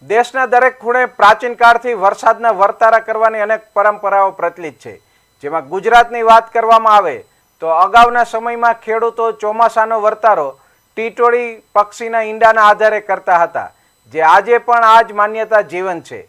દેશના દરેક ખૂણે પ્રાચીન કાળથી વરસાદના વર્તારા કરવાની અનેક પરંપરાઓ પ્રચલિત છે। જેમાં ગુજરાતની વાત કરવામાં આવે તો અગાઉના સમયમાં ખેડૂતો ચોમાસાનો વર્તારો ટીટોળી પક્ષીના ઈંડાના આધારે કરતા હતા, જે આજે પણ આ જ માન્યતા જીવંત છે।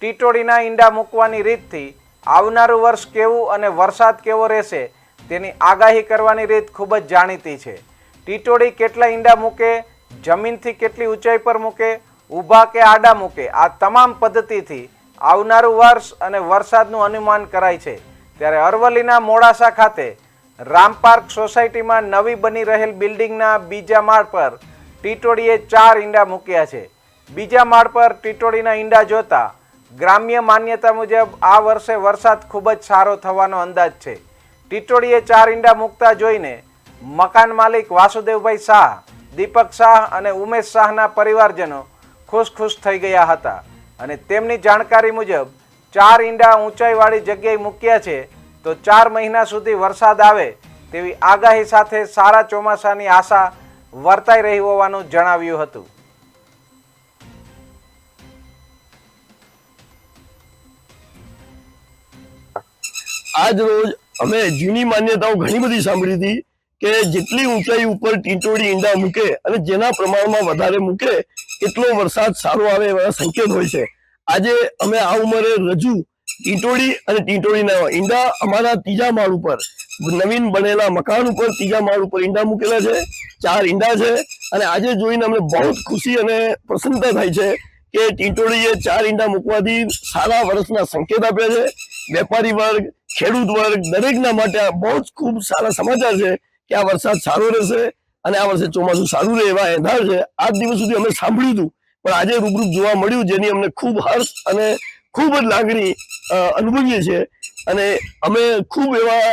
ટીટોળીના ઈંડા મૂકવાની રીતથી આવનારું વર્ષ કેવું અને વરસાદ કેવો રહેશે તેની આગાહી કરવાની રીત ખૂબ જ જાણીતી છે। ટીટોળી કેટલા ઈંડા મૂકે, જમીનથી કેટલી ઊંચાઈ પર મૂકે, ઊભા કે આડા મૂકે, આ તમામ પદ્ધતિથી આવનારું વર્ષ અને વરસાદનું અનુમાન કરાય છે। ત્યારે અરવલ્લીના મોડાસા ખાતે રામપાર્ક સોસાયટીમાં નવી બની રહેલ બિલ્ડિંગના બીજા માળ પર ટીટોળીએ 4 ઈંડા મૂક્યા છે। બીજા માળ પર ટીટોળીના ઈંડા જોતા ગ્રામ્ય માન્યતા મુજબ આ વર્ષે વરસાદ ખૂબ જ સારો થવાનો અંદાજ છે। ટીટોળીએ 4 ઈંડા મૂકતા જોઈને મકાન માલિક વાસુદેવભાઈ શાહ, દીપક શાહ અને ઉમેશ શાહના પરિવારજનો ખુશ થઈ ગયા હતા અને તેમની જાણકારી મુજબ 4 ઈંડા ઊંચાઈવાળી જગ્યાએ મૂક્યા છે તો 4 મહિના સુધી વરસાદ આવે તેવી આગાહી સાથે સારા ચોમાસાની આશા વર્તાઈ રહી હોવાનું જણાવ્યું હતું। આજ રોજ અમે જૂની માન્યતાઓ ઘણી બધી સાંભળી હતી કે જેટલી ઊંચાઈ ઉપર ટીટોળી ઈંડા મૂકે અને જેના પ્રમાણમાં વધારે મૂકે એટલો વરસાદ સારો આવે એવા સંકેત હોય છે। આજે અમે આ ઉંમરે રજૂ ટીટોળી અને ટીટોળીના ઈંડા અમારા 3જા માળ ઉપર નવીન બનેલા મકાન ઉપર 3જા માળ ઉપર ઈંડા મૂકેલા છે। 4 ઈંડા છે અને આજે જોઈને અમને બહુ ખુશી અને પ્રસન્નતા થાય છે કે ટીટોળીએ 4 ઈંડા મૂકવાથી સારા વર્ષના સંકેત આપ્યા છે। વેપારી વર્ગ, ખેડૂત વર્ગ દરેકના માટે બહુ જ ખૂબ સારા સમાચાર છે કે આ વરસાદ સારો રહેશે અને આ વર્ષે ચોમાસું સારું રહે એવા એંધાર છે। આજ દિવસ સુધી અમે સાંભળ્યું હતું પણ આજે રૂબરૂ જોવા મળ્યું, જેની અમને ખૂબ હર્ષ અને ખૂબ જ લાગણી અનુભવીએ છીએ અને અમે ખૂબ એવા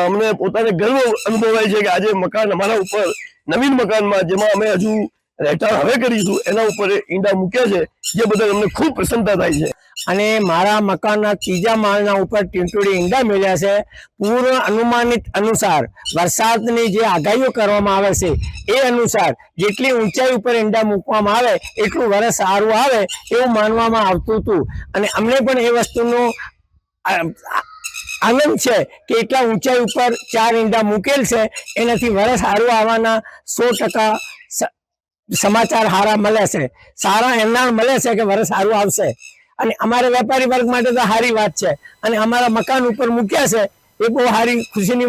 અમને પોતાને ગર્વ અનુભવાય છે કે આજે મકાન અમારા ઉપર નવીન મકાનમાં જેમાં અમે હજુ રહેઠાણ હવે કરીશું એના ઉપર ઈંડા મૂક્યા છે, જે બદલ અમને ખૂબ પ્રસન્નતા થાય છે। અને મારા મકાનના 3જા માળના ઉપર ટીટોળી ઈંડા મેળ્યા છે। પૂર્વ અનુમાનિત અનુસાર વરસાદની જે આગાહીઓ કરવામાં આવે છે એ અનુસાર જેટલી ઊંચાઈ ઉપર ઈંડા મૂકવામાં આવે એટલું વરસ સારું આવે એવું માનવામાં આવતું હતું અને અમને પણ એ વસ્તુનો આનંદ છે કે એટલા ઊંચાઈ ઉપર 4 ઈંડા મૂકેલ છે, એનાથી વરસ સારું આવવાના 100% સમાચાર સારા મળે છે, સારા એમના મળે છે કે વરસ સારું આવશે અને અમારા વેપારી વર્ગ માટે તો સારી વાત છે અને અમારા મકાન ઉપર મૂક્યા છે એ બહુ સારી ખુશીની